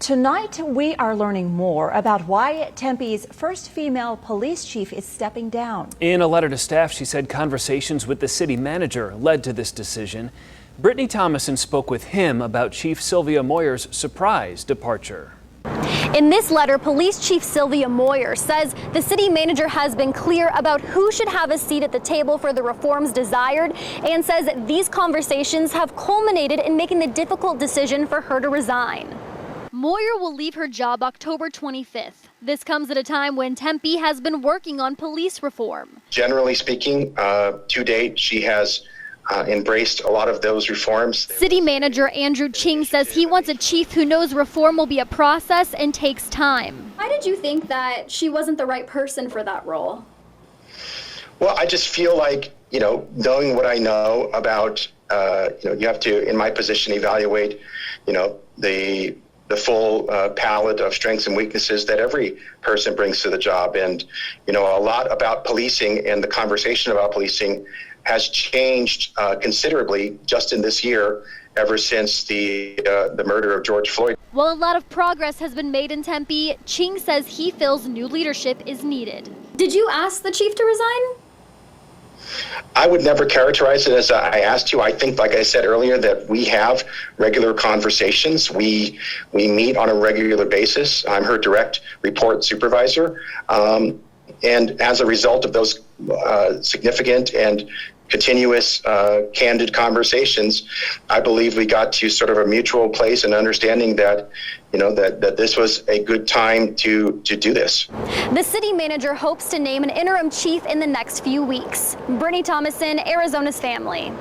Tonight, we are learning more about why Tempe's first female police chief is stepping down. In a letter to staff, she said conversations with the city manager led to this decision. Brittany Thomason spoke with him about Chief Sylvia Moyer's surprise departure. In this letter, Police Chief Sylvia Moyer says the city manager has been clear about who should have a seat at the table for the reforms desired, and says these conversations have culminated in making the difficult decision for her to resign. Moyer will leave her job October 25th. This comes at a time when Tempe has been working on police reform. Generally speaking, to date, she has embraced a lot of those reforms. City Manager Andrew Ching says he wants a chief who knows reform will be a process and takes time. Why did you think that she wasn't the right person for that role? Well, I just feel like, knowing what I know about, you have to, in my position, evaluate, the full palette of strengths and weaknesses that every person brings to the job. And, a lot about policing and the conversation about policing has changed considerably just in this year, ever since the murder of George Floyd. While a lot of progress has been made in Tempe, Ching says he feels new leadership is needed. Did you ask the chief to resign? I would never characterize it as I asked you. I think, like I said earlier, that we have regular conversations. We meet on a regular basis. I'm her direct report supervisor. And as a result of those significant and continuous candid conversations, I believe we got to sort of a mutual place and understanding that that this was a good time to do this. The city manager hopes to name an interim chief in the next few weeks. Brittany Thomason, Arizona's Family.